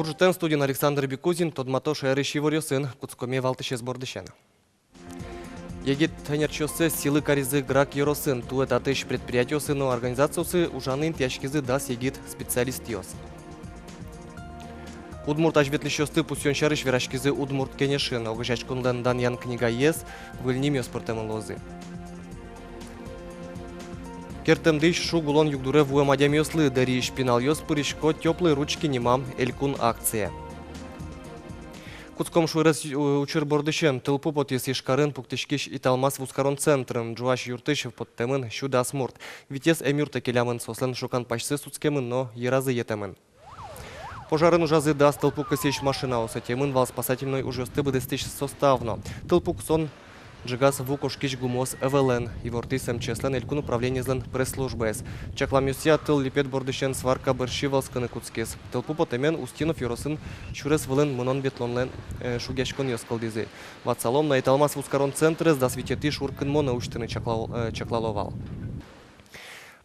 Буржутен студент Александр Бекузин, Тодматош Эриш Сын, Куцкоме Валтыше сбордышен. Егит тенерчосы силы каризы грак Еросын, тует атыш предприятиосы, но организациясы ужанын тяжкизы дас егит специалист йос. Удмурт ажветлищосты пусьоншарыш верашкизы Удмурт кенешин, огыжачкундан даньян книга ес, выльнимё спортемын лозы. Кертемдыш шугулон югдуре вуем адямёслы, дари шпинал йос пырышко теплые ручки немам элькун акция. Куцком шуырыс учыр бордышем, тылпу потес ешкарын пуктышкиш италмас вускарон центрым, джуаш юртышев под темын шуда смурт. Витес эмюрта келямын сослен шукан пашсы суцкемын, но еразы етемын. Пожарын ужазы даст тылпу кысеш машина осетемын вал спасательной ужасты быдестыш составно. Тылпук сон джигас вукошкиш гумос ЭВЛН, и вортисем чеслен элькун управление злен пресс-службес. Чакламюсия тыл липет бордышен сварка быршивалсканы куцкес. Тылпу потемен Устинов Юросын чурес вылен мунон бетлонлен шугешкон йоскалдизы. Ватсалом на италмас вускарон центрес да свететы шуркын мона уштыны чаклаловал.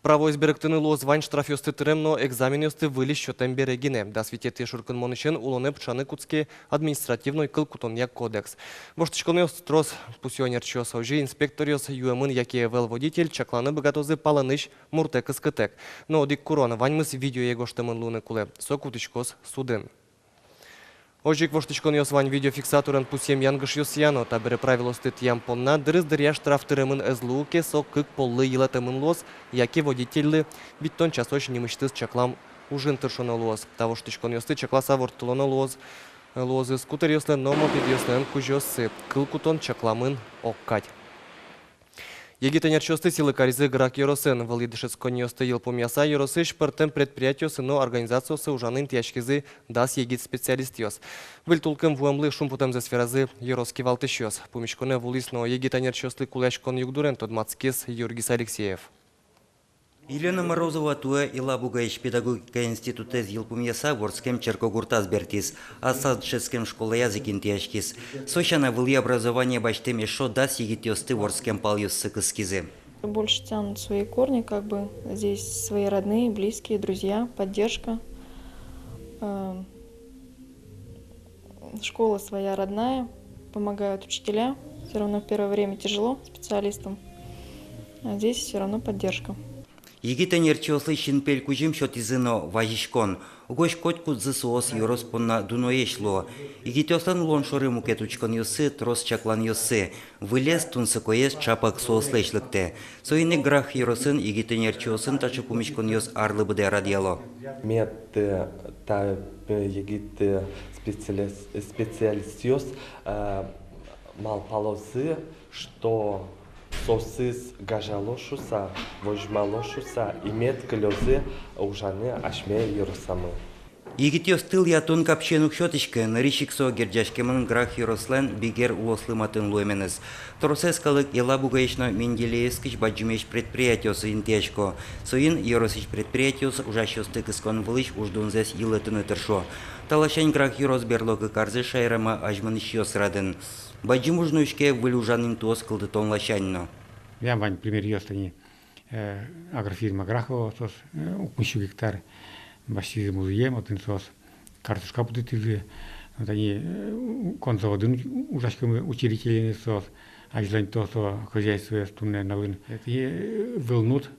Право изберектыны лоз вань штрафёсты тыремно экзамен ёсты выли счётем берегине. Да свететы шуркын монышен улоне пчаны куцке административной кылкутоньяк кодекс. Воштычкон ёс трос пусионер чёс ожи инспектор ёс юэмын яке вел водитель чакланы богатозы паланыш муртек искытек. Но дик курона вань мыс видео его штемын луны куле. Сокутычкос судын. Ожик воштычкон ёс вань видеофиксаторын пусем янгыш ёс яно, табере правилосты тьям помна, дырыз дырья штраф тыремын эзлууке сок кык поллы елатемын лоз, яке водительлы, биттон часоч немыштыз чаклам ужин тыршоны лоз. Тавоштычкон ёсты чакласа вортылоны лозы скутер ёслен номопед ёслен кужёсы, кылкутон чакламын оккать. Егитенерчосты силы каризы грак Еросын, валидышец коньосты елпомяса Еросыш пыртем предприятиосы, но организациясы ужанын тяжкизы дас егит специалист ёс. Выль тулкым вуэмлы шумпутем за сферазы Ероски валтыш ёс. Помешконе вулис, но егитенерчосты кулешкон югдурен тодмацкис Юргис Алексеев. Елена Морозова туа Илабугаич педагогика института зилпумьяса ворскем черкогуртас бертис, а садшескем школа языкин тяжкис. Сочана выльи образование бачтем ешо дас егитёсты ворскем палью сыкыскизы. Больше тянут свои корни, как бы здесь свои родные, близкие, друзья, поддержка. Школа своя родная, помогают учителя. Все равно в первое время тяжело специалистам, а здесь все равно поддержка. Егитенерчослы шинпель кужим шотизыно важишкон. Угош котку зысуос Юроспонна дуноешло. Егитёслан улон шоры мукетучкон юсы, трос чаклан юсы. Вылез тунсыкоес чапак сослешлыкте. Соины грах Юросын егитенерчосын тачы пумичкон юс арлы быде радиало. Мет та егит специалистиос мал полозы, что сосыз гажалошуса, вожмалошуса, имет клёзы ужаны ашме юрсамы. Егитёс тыл ятун капченук шотышкы, наришиксо герджашкемын грах Юрослен бигер улослыматын луэменыз. Торосескалык Елабугаишно Менделеевскич баджимеш предприятиосы интешко. Соин Юросич предприятиос ужащосты кыскон вылыш уждунзес йылытыны тыршо. Талашень грах Юрос берлогы карзы шайрама ажмыныш йосрадын. Баджим ужнушке вылюжанын туос кылды тонлашаньно. Я вань пример йостани агрофирма Грахова, сос укмыщу гектар башти музеем, один сос картошка будытызы, вот они конзаводын ужашками учредители сос, а желань то, что хозяйство стунное навын. Это вылнут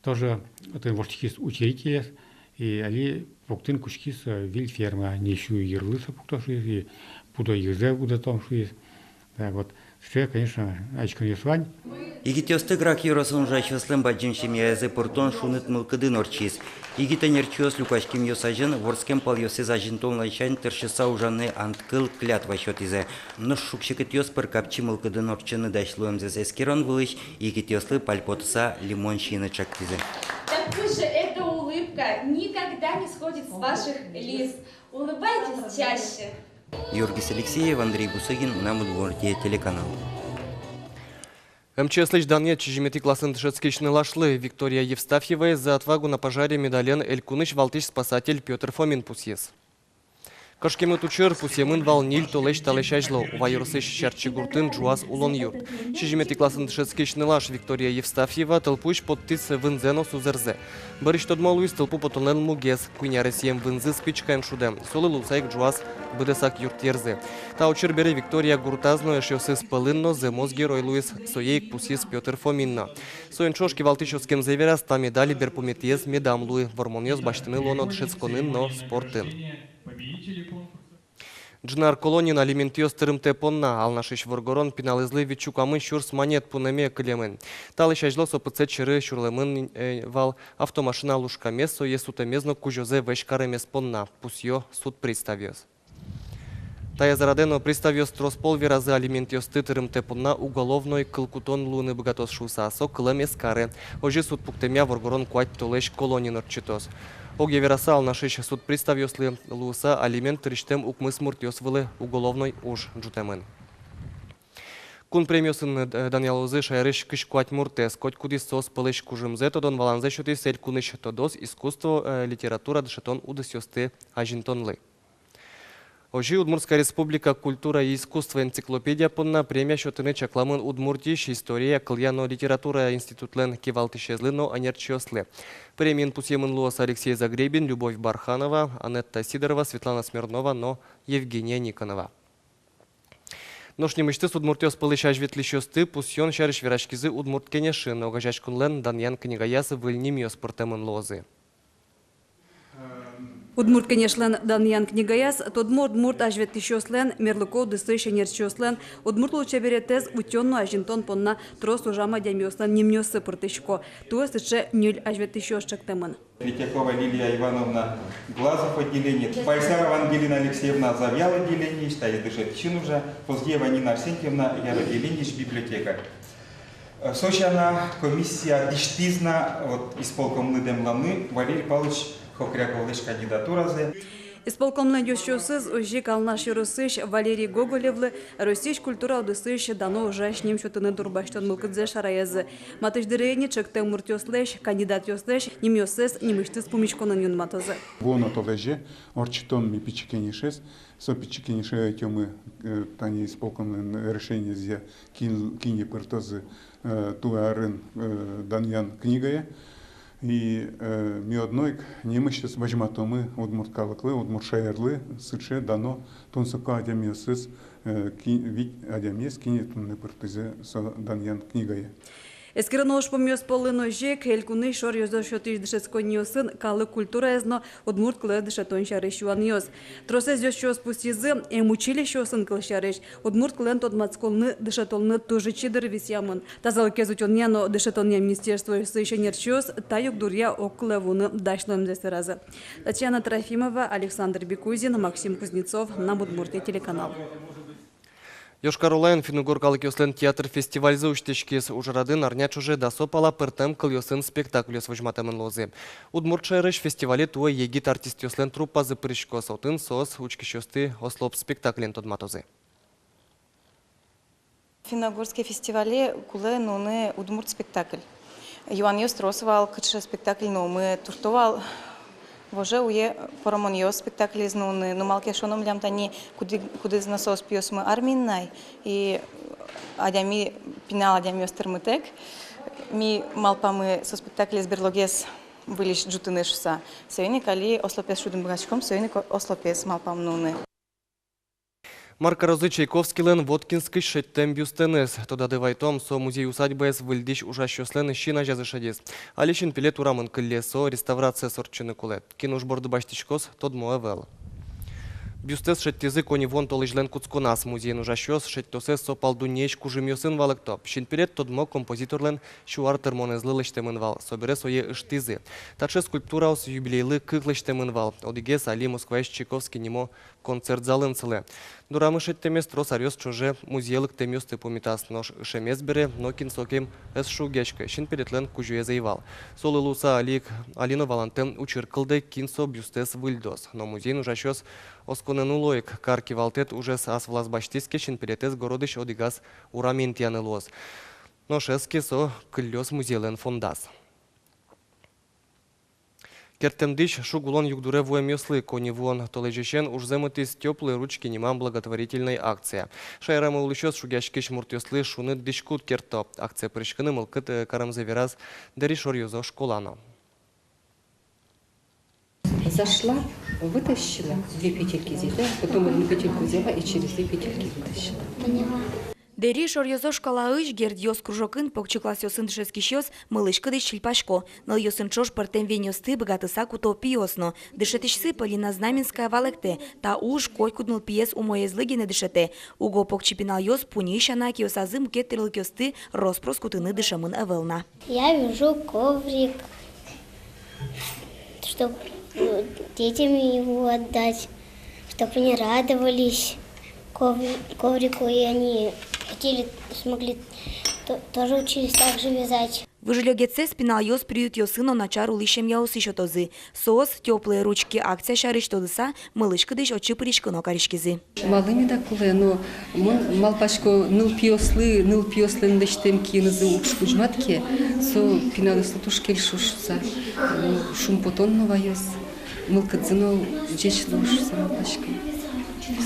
тоже один вождики учредители, и они пуктын кучки с вильферма, не ищу ярлыса пуктоши, и пудо егзе будет том, что есть. Так вот, все, конечно, очко не свань. Егитёсты грак Юросын ужащослым баджимшим яязы пуртон шунет мылкыдын орчиз. Егитенерчиос люкашким йосажын ворскем пал йосы зажын тонлайшань тыршыса ужаны анткыл клятва счетизе. Но шукшикет йос пыр капчи мылкыдын орчыны дашлуемзез эскерон вылыш, егитёслы пальпотса лимон щины чактизе. Так вы же, эта улыбка никогда не сходит с ваших лиц. Улыбайтесь чаще. Юргис Алексеев, Андрей Бусыгин, Намудворте, телеканал. МЧС Личдане чижимети классын тышецкичны лашлы. Виктория Евстафьева за отвагу на пожаре медален Элькуныч Валтыш спасатель Петр Фомин пусьес. Кашкемет учер пусемын вал нил толеш талешайжло, вайрусыш шарчигуртын жуаз улон юрт. Шижимети классын дышецкишнылаш Виктория Евстафьева толпуш подтис вынзено сузерзе. Бариш тодмолуис толпу потонен мугез, куйняресьем вынзы спичкаем шудем. Солы лусайк жуаз быдесак юртьерзе. Та учер бере Виктория Гуртазно эшиосыз пылынно земоз герой Луис соейк пусис Петр Фоминно. Соенчошки валтишоскем зеверас та медали берпометиез медам луи вормониоз баштыны лоно дышецконын но спортын. Джнар Колонин алиментиоз тырымте понна, алнашиш воргорон пиналызлы вичукамы шурс монет пунеме кылемын. Талыш ажло сопыце чыры шурлемын вал автомашина лушкамес сое сутемезно кужозе вешкаремес понна, пусьё суд приставиоз. Тая зарадено приставиоз тросполвера за алиментиоз тырымте понна уголовной кылкутон луны богатос шусасо кылемес каре. Ожи суд пуктемя воргорон куать толеш Колонин орчитоз. Оге верасал нашиш суд приставиосли луса алимент риштем укмыс муртиосвылы уголовной уж джутемен. Кун премиосын Даниэлозы шайрыш кыш куать муртес, коть кудис сос пылыш кужымзе, тодон валанзе шути сель куныш тодос искусство литература дышетон удысёсты ажинтонлы. Ожи Удмуртская республика культура и искусство энциклопедия понна премия шотыны чакламын Удмуртиш история кыльяно литература институтлен кивалтышезлы, но анерчёслы. Премиен пусемын луос Алексей Загребин, Любовь Барханова, Анетта Сидорова, Светлана Смирнова, но Евгения Никонова. Ношни мышты Удмуртиос пылышаш ветлищёсты пусьон шарыш верашкизы Удмурт кенеши, но гажашкунлен Даньян книгаясы выльнимиос портемын лозы. Удмурт, конечно, Даньян книгаяс, Удмурт ажвет тищослен, Мерлуко дысыща нерчослен, Удмурт лучше беретез утённу ажинтон понна трос ужама дямёслен немнёсы пыртышко, туэс иче нюль ажвет тищёшчак темын. Третьякова Лилия Ивановна Глазов отделение, Байсарова Ангелина Алексеевна Завьял отделение, стоит Ишетчин уже, Поздеева Нина Арсентьевна отделение библиотека. Сочана комиссия диштизна от исполком Лыдем Ламны Валерий Павлович Хокряковлыш кандидатуразы. Исполкомлен ёшчосыз ожи калнаш юрысыш Валерий Гоголевлы Российш культура удысыш дано ужаш немшотыны дурбаштон мылкыдзе шараязы. Матыждырыйни чекте муртёслэш, кандидат ёслэш, немёсэс, немыштыз пумичконын юнматызы. Воно толеже, орчитон ми пичекенишес, со пичекенише тёмы тани исполкомлен решение зя кине пыртозы туарын Даньян книгая. И ми одной немыщес важматомы удмурткалыклы, удмуртшайырлы, сыче дано тонсока адямиосыз адямиес кинетунны пыртызе со Даньян книгая. Эскерно шпомёс полыно жек, элькуны шор ёзо шотыш дышецконьёсын, калы культура эзно удмурт клэ дышетон шарыш юаньёс. Тросез ёс пустизы, училищёсын кыл шарыш, удмурт клэн тодмацколны дышетолны тоже чидыр висямын. Тазал кезутёньяно дышетонья министерство ещё нерчёс, таюк дурья оклэвуны дашлоем зесеразы. Татьяна Трофимова, Александр Бекузин, Максим Кузнецов, на Удмуртия телеканал. Йошкар-Олайын Финугоркалық ёслен театр фестивальзы уштешкес ужарадын арняч уже дасопала пыртем кыл ёсын спектакль ёс вожматымын лозы. Удмурт шайрыш фестивале туа егит артист ёслен труппазы прыщко сотын сос учкешёсты ослоп спектаклен тодматозы. Финогорский фестивале куле ноны удмурт спектакль. Юан ёстросовал кычы спектакль номы туртовал. Воже уе поромоньо спектакль из нуны, но малке шоном лям тани куды знасос пьёс мы арминнай и адями пинал адями остермытек. Ми малпамы со спектакль из берлогес вылиш джутыны шуса. Сегодня кали ослопес шудым богачком, сегодня ослопес малпам нуны. Марка Розы Чайковскилен Воткинский шеттем бюстенес. Тода девайтом со музей усадьбы с выльдиш ужащослен щина жазышадес. Алишин пилет урамын кыллесо реставрация сорчыны кулет. Кинуш борды баштичкос тод моэвел. Бюстес шеттезы кони вон толыжлен куцконас музей ужащос шеттосес со палдунеш кужымёсын валыктоп. Щин пилет тодмо композиторлен шуар термонезлы лыштемын вал. Собере сое ыштизы. Таче скульптура ос юбилейлы кыклыштемын вал. Одигес Али Москваеш Чайковский немо концерт залын цылы. Дурамы шеттемес трос арёс чуже музейлык темёс тыпумитас нош ышемес бере, но кинсокем эс шугечка. Щин пилетлен кужуе заевал. Солы луса Алина Валантен учиркылды кинсо бюстес выльдос. Но музей ужащос осконен улоик, карки валтет уже ас влазбаштиске щин пилетес городыш одигас ураментияны лоз. Но шеске со кыллёс музейлен фондас. Кертемдыш шугулон югдуре воемёслы коневон толежешен ужземытис теплые ручки немам благотворительной акция. Шайрама улышёс шугяшкиш муртёслы шуны дышкут керто. Акция прышкыны мылкыт карамзавераз даришор юзо школано. Зашла, вытащила 2 петельки здесь, да? Потом 1 петельку взяла и через 2 петельки вытащила. Дери шорьозо шкалаыш герд йос кружокын покчуклас йосын дышескищёс мылышкыдыш чильпашко. Ныл йосын чош пыртем веньосты богатыса куто пиосно. Дышетышсы Полина Знаменская валекте. Та уж койкуднул пьес у моей злыгины дышете. Уго покчипинал йос пунишана киосазым кеттерл киосты роспрос кутыны дышамын эвелна. Я вяжу коврик, чтобы детям его отдать, чтобы они радовались коврику, и они смогли, тоже учились так же вязать. Выжилёгеце спинал йос приют йосыно начару лишем яус еще тозы. Сос, теплые ручки, акция шарыш тодыса, мылышкыдыш очи пришкыно каришкизы. Малыми да куле, но малпашко ныл пиослы ndıştем кинызы упшкужматке, со пиналыслы тушкель шушса, шум потонного йос, мылкыдзыно жечлы ушса малпашко.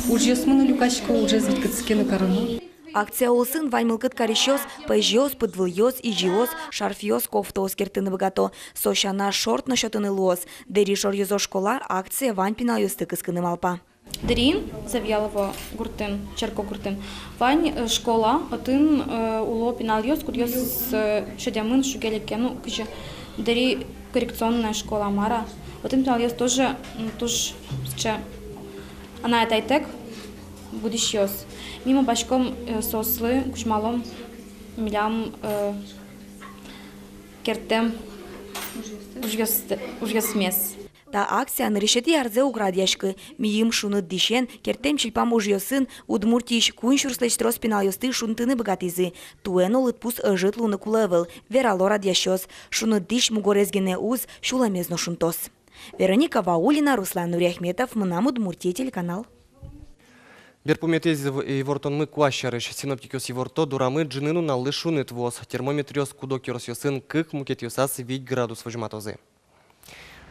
Уж йосмыны люкашко уже звиткыцкены карыно. Акция олсын ваймылкыт карищос, пэжьос, подвыльос, ижиос, шарфьос, кофтос кертыны богато. Сощана шорт на счетыны лос. Дери шорьозо школа, акция вань пинал йосты кыскыны малпа. Дери завьялова гуртын, черко гуртын. Вань школа, отын уло пинал йос, куд йос шедямын шугелике, ну, кыжы. Дери коррекционная школа Мара. Отын пинал йос тоже она это айтек, будешь йос. Мимо башком сослы, кучмалом, милям, кертем, ужьёс мес. Та акция на решети арзе уградяшкы. Миим шуны дишен, кертем чильпам ужьёсын, удмуртиш куншурслеч трос пинал йосты шунтыны богатизы. Туэн олыт пус жит луны кулевел, верало радящос. Шуны диш мугорезгене уз, шуламезно шунтос. Вероника Ваулина, Руслан Нуряхметов, Мынам Удмуртия, телеканал. Берпуметез ивортонмы куащарыш, синоптикёс иворто дурамы джиныну наллы шунет воз. Термометрёс кудокёрос йосын кык мукет йосас 5 градус вожматозы.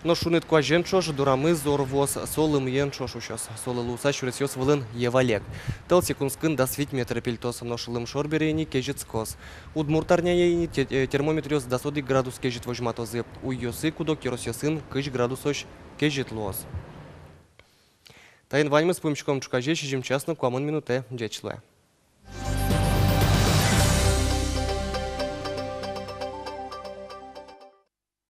Но шунет куажен чош дурамы зор воз, солым ен чош ущёс. Солы луса шурес йос вылын евалек. Тел секундскын да свить метр пельтос, но шылым шорберейни кежит скос. Удмуртарня ейни термометрёс да 1 градус кежит вожматозы. У йосы кудокёрос йосын кыш градусош кежит луоз. Тайын ваньмы с помощью чукажей, часно куамын минуте, дечле.